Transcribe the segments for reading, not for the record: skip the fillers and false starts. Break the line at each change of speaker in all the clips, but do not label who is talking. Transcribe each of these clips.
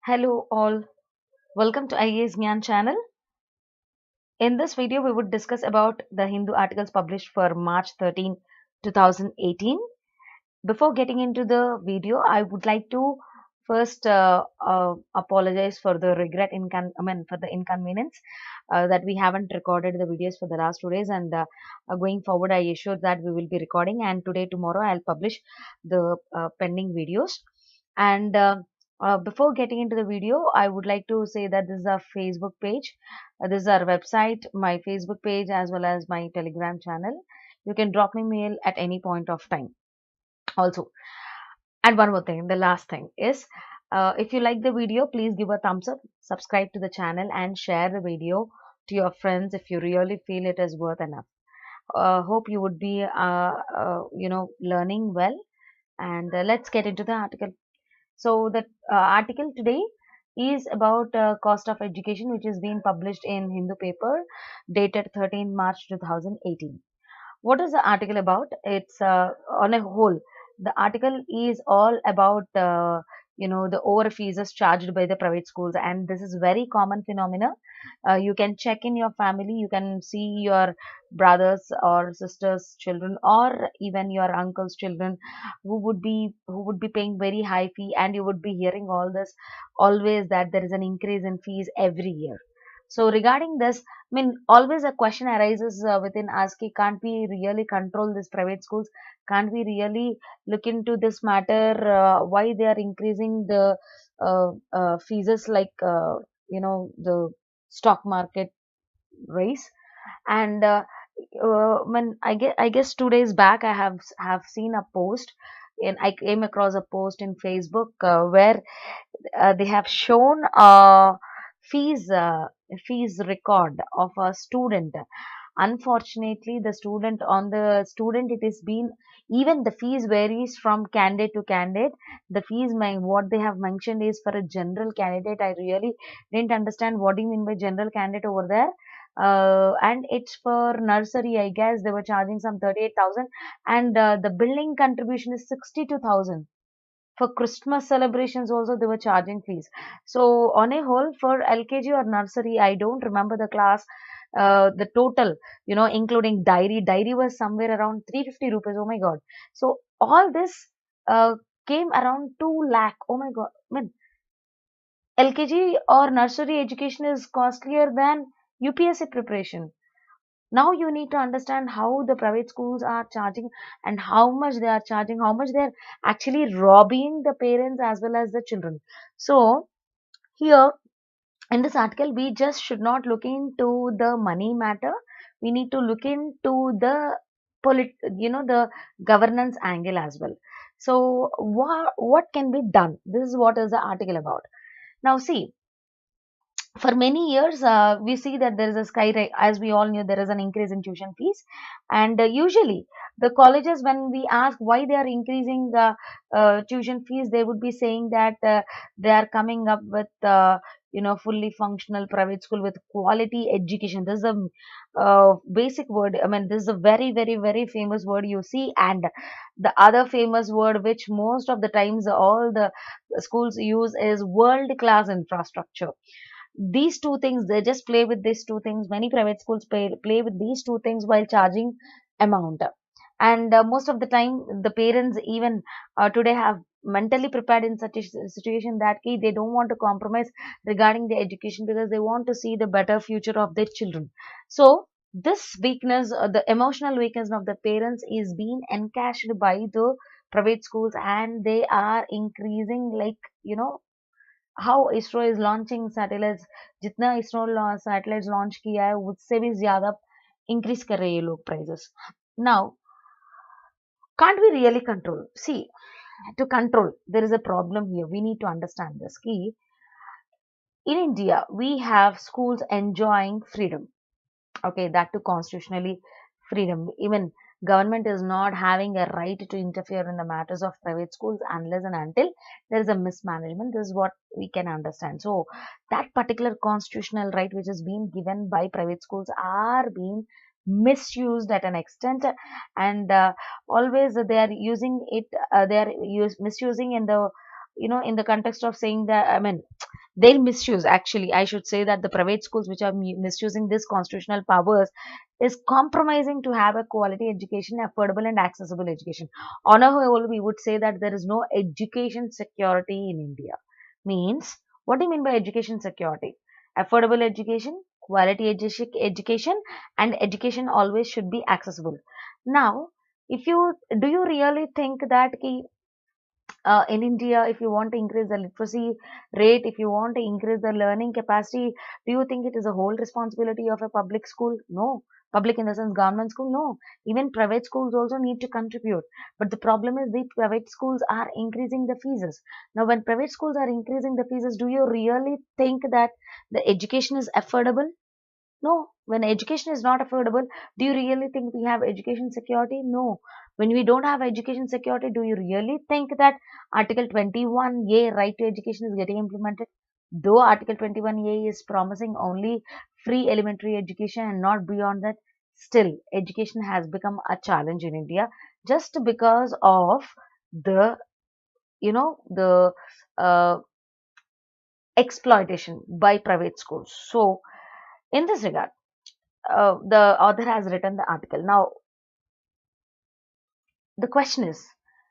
Hello all, welcome to IAS Gyan channel. In this video, we would discuss about the Hindu articles published for March 13, 2018. Before getting into the video, I would like to first apologize for the for the inconvenience that we haven't recorded the videos for the last 2 days, and going forward, I assure that we will be recording. And today, tomorrow, I'll publish the pending videos. And before getting into the video, I would like to say that this is our Facebook page. This is our website, my Facebook page, as well as my Telegram channel. You can drop me mail at any point of time also. And one more thing, the last thing is, if you like the video, please give a thumbs up, subscribe to the channel, and share the video to your friends if you really feel it is worth enough. Hope you would be learning well. And let's get into the article. So the article today is about cost of education, which is being published in Hindu paper dated 13 March 2018. What is the article about? It's on a whole, the article is all about the over fees charged by the private schools, and this is very common phenomena. You can check in your family, you can see your brothers or sisters children, or even your uncle's children who would be paying very high fee, and you would be hearing all this always, that there is an increase in fees every year. So regarding this, I mean, always a question arises within us: can't we really control these private schools? Can't we really look into this matter? Why they are increasing the fees like the stock market race? And when I guess 2 days back, I have seen a post, and I came across a post in Facebook where they have shown fees fees record of a student. Unfortunately, the student, it has been, even the fees varies from candidate to candidate. The fees, what they have mentioned is for a general candidate. I really didn't understand what do you mean by general candidate over there. And it's for nursery, I guess they were charging some 38,000, and the billing contribution is 62,000. For Christmas celebrations also they were charging fees. So on a whole, for LKG or nursery, I don't remember the class, the total, including diary was somewhere around 350 rupees. Oh my God. So all this came around 2 lakh. Oh my God. I mean, LKG or nursery education is costlier than UPSC preparation. Now you need to understand how the private schools are charging, and how much they are charging, how much they are actually robbing the parents as well as the children. So here in this article, we just should not look into the money matter. We need to look into the the governance angle as well. So what can be done? This is what is the article about. Now see, for many years, we see that there is a sky, as we all knew, there is an increase in tuition fees. And usually the colleges, when we ask why they are increasing the tuition fees, they would be saying that they are coming up with fully functional private school with quality education. This is a basic word. I mean, this is a very, very, very famous word you see. And the other famous word which most of the times all the schools use is world class infrastructure. These two things, they just play with these two things. Many private schools play with these two things while charging amount. And most of the time, the parents even today have mentally prepared in such a situation that they don't want to compromise regarding the education, because they want to see the better future of their children. So this weakness, the emotional weakness of the parents, is being encashed by the private schools, and they are increasing, like, how ISRO is launching satellites. जितना ISRO satellites launch किया है, उससे भी ज़्यादा increase कर रहे हैं ये लोग prices. Now, can't we really control? See, to control, there is a problem here. We need to understand this. Key, in India, we have schools enjoying freedom. Okay, that too constitutionally freedom. Even government is not having a right to interfere in the matters of private schools unless and until there is a mismanagement. This is what we can understand. So that particular constitutional right which is being given by private schools are being misused at an extent, and always they are using it, they are misusing in the in the context of saying that, I mean, They'll misuse, actually I should say that the private schools which are misusing this constitutional powers is compromising to have a quality education, affordable and accessible education. On a whole, we would say that there is no education security in India. Means, what do you mean by education security? Affordable education, quality education, and education always should be accessible. Now, if you do you really think that in India, if you want to increase the literacy rate, if you want to increase the learning capacity, do you think it is a whole responsibility of a public school? No. Public in the sense government school? No. Even private schools also need to contribute. But the problem is the private schools are increasing the fees. Now, when private schools are increasing the fees, do you really think that the education is affordable? No. When education is not affordable, do you really think we have education security? No. When we don't have education security, do you really think that Article 21A, right to education, is getting implemented? Though Article 21A is promising only free elementary education and not beyond that, still education has become a challenge in India just because of the, the exploitation by private schools. So, in this regard, the author has written the article. Now, the question is,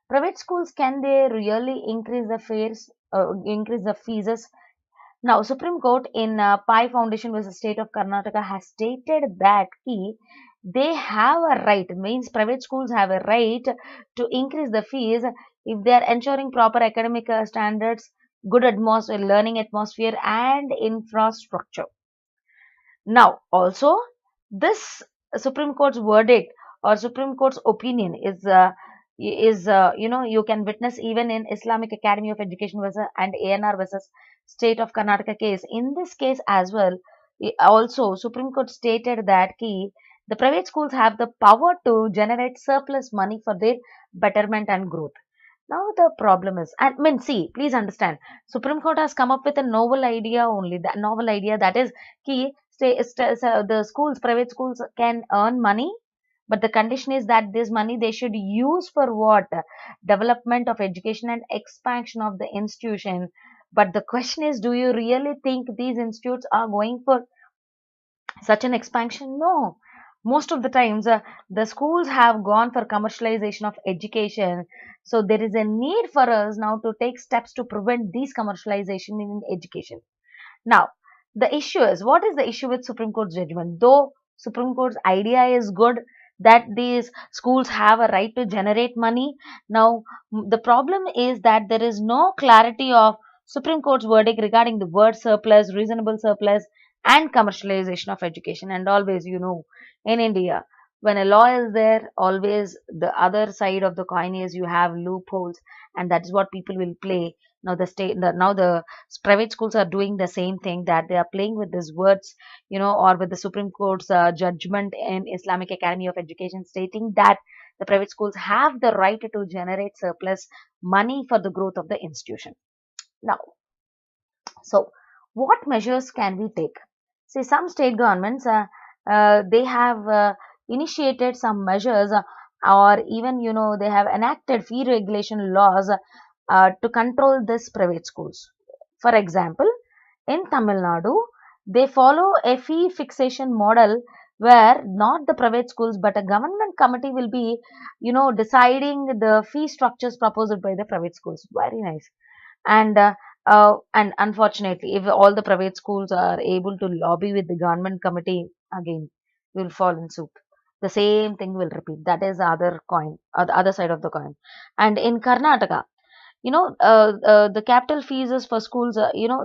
private schools, can they really increase the fees? Now, Supreme Court in Pi Foundation versus State of Karnataka has stated that they have a right, means private schools have a right to increase the fees if they are ensuring proper academic standards, good atmosphere, learning atmosphere, and infrastructure. Now, also, this Supreme Court's verdict or Supreme Court's opinion you can witness even in Islamic Academy of Education versus and ANR versus State of Karnataka case. In this case as well, also Supreme Court stated that the private schools have the power to generate surplus money for their betterment and growth. Now the problem is, I mean, see, please understand, Supreme Court has come up with a novel idea only. That novel idea, that is, the schools, private schools can earn money, but the condition is that this money they should use for what? Development of education and expansion of the institution. But the question is, do you really think these institutes are going for such an expansion? No. Most of the times, the schools have gone for commercialization of education. So there is a need for us now to take steps to prevent these commercialization in education. Now, the issue is, what is the issue with Supreme Court's judgment? Though Supreme Court's idea is good that these schools have a right to generate money. Now, the problem is that there is no clarity of Supreme Court's verdict regarding the word surplus, reasonable surplus, and commercialization of education. And always, in India, when a law is there, always the other side of the coin is you have loopholes, and that is what people will play. Now the private schools are doing the same thing, that they are playing with these words, or with the Supreme Court's judgment in Islamic Academy of Education stating that the private schools have the right to generate surplus money for the growth of the institution. Now, so what measures can we take? See, some state governments, they have initiated some measures, or even, they have enacted fee regulation laws to control this private schools. For example, in Tamil Nadu, they follow a fee fixation model where not the private schools but a government committee will be, deciding the fee structures proposed by the private schools. Very nice. And unfortunately, if all the private schools are able to lobby with the government committee, again will fall in soup. The same thing will repeat. That is the other coin, or the other side of the coin. And in Karnataka, the capital fees is for schools,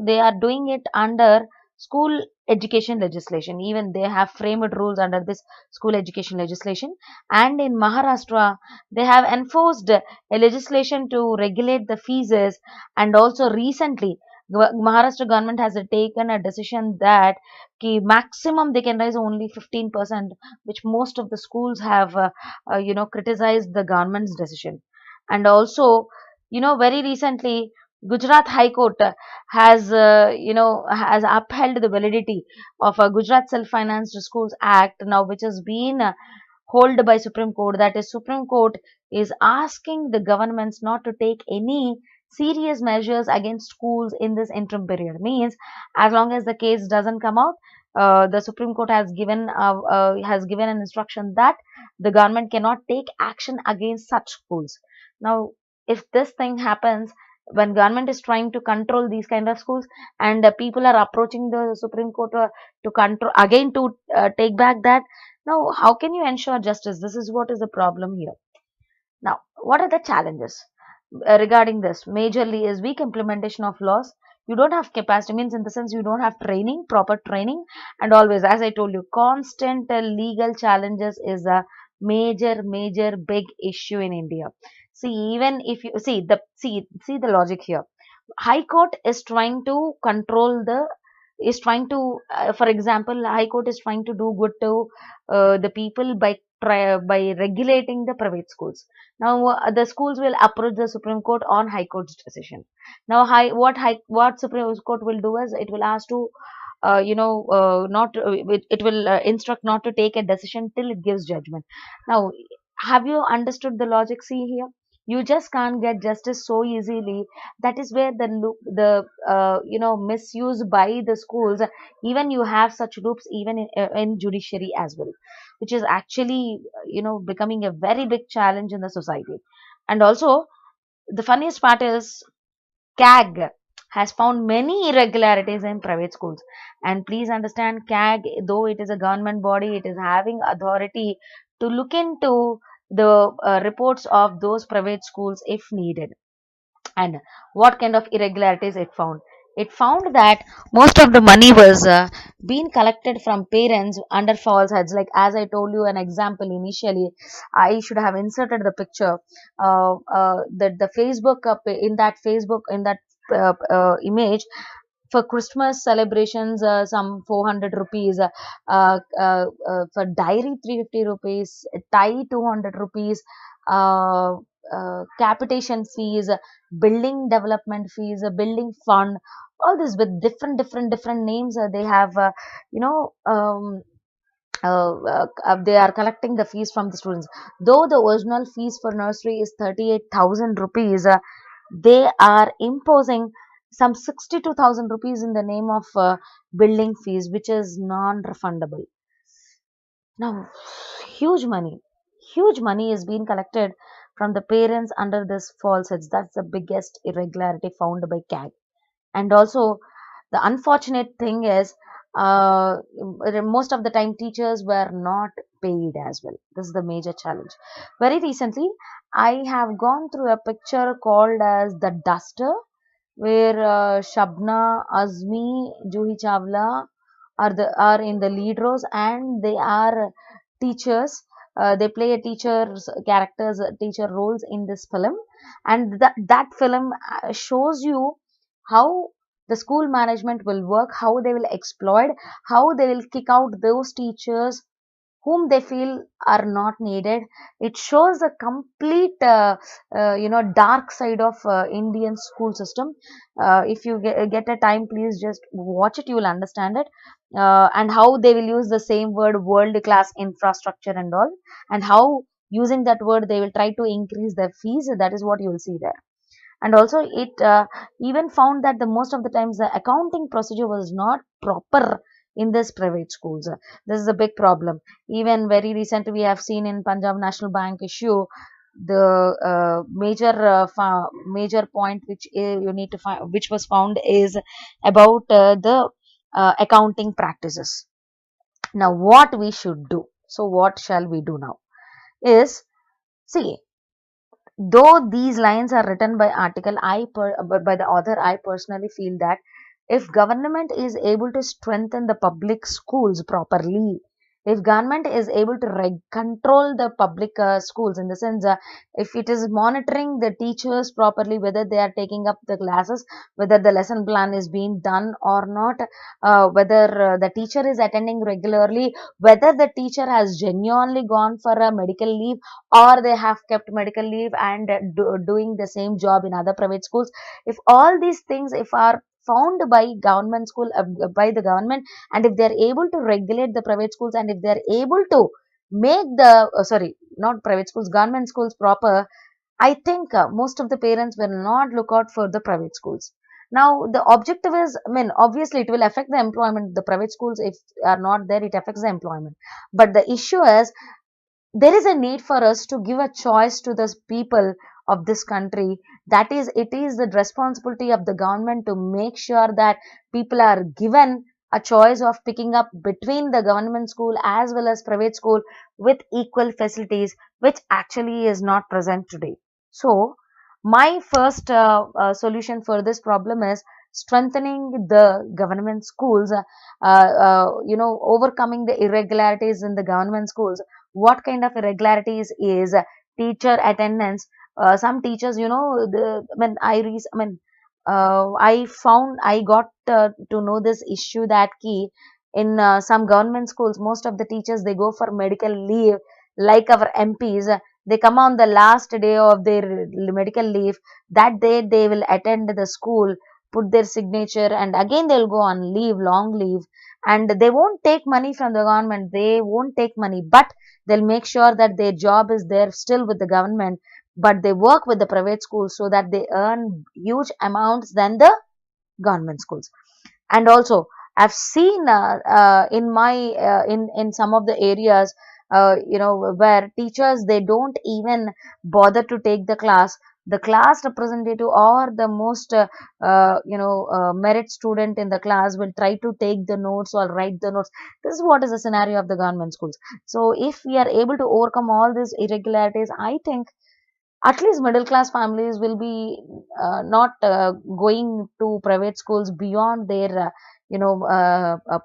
they are doing it under school education legislation. Even they have framed rules under this school education legislation. And in Maharashtra, they have enforced a legislation to regulate the fees. And also recently, Maharashtra government has taken a decision that maximum they can raise only 15%, which most of the schools have, criticized the government's decision. And also, very recently, Gujarat High Court has upheld the validity of a Gujarat Self-Financed Schools Act now, which has been held by Supreme Court. That is, Supreme Court is asking the governments not to take any serious measures against schools in this interim period. Means as long as the case doesn't come out, the Supreme Court has given an instruction that the government cannot take action against such schools. Now, if this thing happens, when government is trying to control these kind of schools, and people are approaching the Supreme Court to control again, to take back that, now how can you ensure justice? This is what is the problem here. Now, what are the challenges regarding this? Majorly is weak implementation of laws. You don't have capacity, means in the sense you don't have training, proper training, and always, as I told you, constant legal challenges is a major big issue in India. See, even if you see the logic here. High Court is trying to control the is trying to for example, High Court is trying to do good to the people by by regulating the private schools. Now the schools will approach the Supreme Court on High Court's decision. Now what Supreme Court will do is it will ask to not it will instruct not to take a decision till it gives judgment. Now, have you understood the logic? See here, you just can't get justice so easily. That is where misuse by the schools. Even you have such loops even in judiciary as well, which is actually becoming a very big challenge in the society. And also, the funniest part is CAG has found many irregularities in private schools. And please understand, CAG, though it is a government body, it is having authority to look into the reports of those private schools if needed. And what kind of irregularities it found? It found that most of the money was being collected from parents under false heads. Like as I told you an example initially, I should have inserted the picture. That the Facebook in that image, for Christmas celebrations, some 400 rupees, for diary 350 rupees, tie 200 rupees, capitation fees, building development fees, building fund, all this with different names. They have, you know, they are collecting the fees from the students. Though the original fees for nursery is 38,000 rupees, they are imposing some 62,000 rupees in the name of building fees, which is non-refundable. Now, huge money is being collected from the parents under this falsehoods. That's the biggest irregularity found by CAG. And also, the unfortunate thing is, most of the time teachers were not paid as well. This is the major challenge. Very recently, I have gone through a picture called as The Duster, where Shabna Azmi, Juhi Chawla are in the lead roles, and they are teachers. They play a teacher roles in this film, and that film shows you how the school management will work, how they will exploit, how they will kick out those teachers whom they feel are not needed. It shows a complete dark side of Indian school system. If you get a time, please just watch it, you will understand it. And how they will use the same word, world class infrastructure and all, and how using that word they will try to increase their fees. That is what you will see there. And also it even found that the most of the times the accounting procedure was not proper in this private schools. This is a big problem. Even very recently we have seen in Punjab National Bank issue, the major point which you need to find, which was found, is about the accounting practices. Now what we should do, so what shall we do now is, see, though these lines are written by by the author, I personally feel that if government is able to strengthen the public schools properly, if government is able to control the public schools, in the sense, if it is monitoring the teachers properly, whether they are taking up the classes, whether the lesson plan is being done or not, whether the teacher is attending regularly, whether the teacher has genuinely gone for a medical leave, or they have kept medical leave and doing the same job in other private schools. If all these things if are found by government school, by the government, and if they are able to regulate the private schools, and if they are able to make the sorry, not private schools, government schools proper, I think most of the parents will not look out for the private schools. Now, the objective is, I mean, obviously it will affect the employment. The private schools, if are not there, it affects the employment. But the issue is, there is a need for us to give a choice to the people of this country. That is, it is the responsibility of the government to make sure that people are given a choice of picking up between the government school as well as private school with equal facilities, which actually is not present today. So my first solution for this problem is strengthening the government schools, overcoming the irregularities in the government schools. What kind of irregularities is teacher attendance. Some teachers, when I found, I got to know this issue, that key in some government schools, most of the teachers, they go for medical leave, like our MPs. They come on the last day of their medical leave. That day they will attend the school, put their signature, and again they'll go on leave, long leave, and they won't take money from the government. They won't take money, but they'll make sure that their job is there still with the government, but they work with the private schools so that they earn huge amounts than the government schools. And also, I've seen in my in some of the areas, where teachers, they don't even bother to take the class. The class representative or the most merit student in the class will try to take the notes or write the notes. This is what is the scenario of the government schools. So if we are able to overcome all these irregularities, I think at least middle class families will be not going to private schools beyond their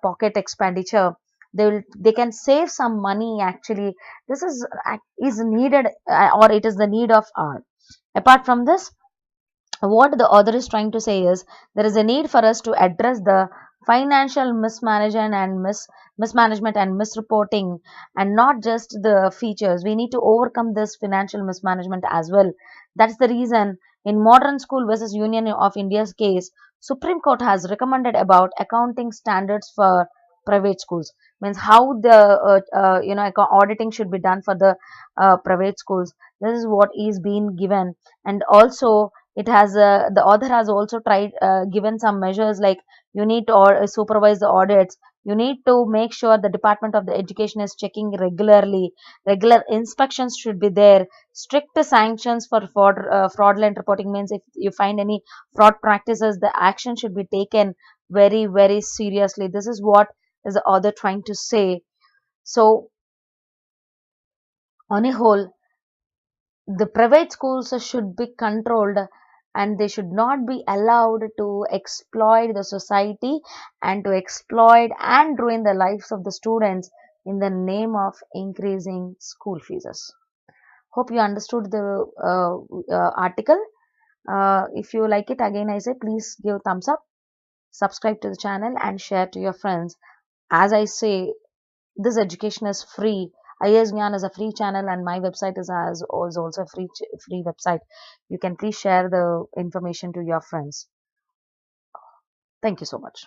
pocket expenditure. They can save some money. Actually, this is needed, or it is the need of art. Apart from this, what the author is trying to say is, there is a need for us to address the financial mismanagement and misreporting, and not just the features. We need to overcome this financial mismanagement as well. That's the reason, in Modern School versus Union of India's case, Supreme Court has recommended about accounting standards for private schools. Means how the auditing should be done for the private schools. This is what is being given. And also, it has the author has also tried given some measures, like you need to supervise the audits. You need to make sure the Department of the Education is checking regularly. Regular inspections should be there. Strict sanctions for fraudulent reporting. Means if you find any fraud practices, the action should be taken very, very seriously. This is what is the author trying to say. So on a whole, the private schools should be controlled, and they should not be allowed to exploit the society and to exploit and ruin the lives of the students in the name of increasing school fees. Hope you understood the article. If you like it, again I say, please give thumbs up, subscribe to the channel, and share to your friends. As I say, this education is free. IAS Gyan is a free channel, and my website is also a free website. You can please share the information to your friends. Thank you so much.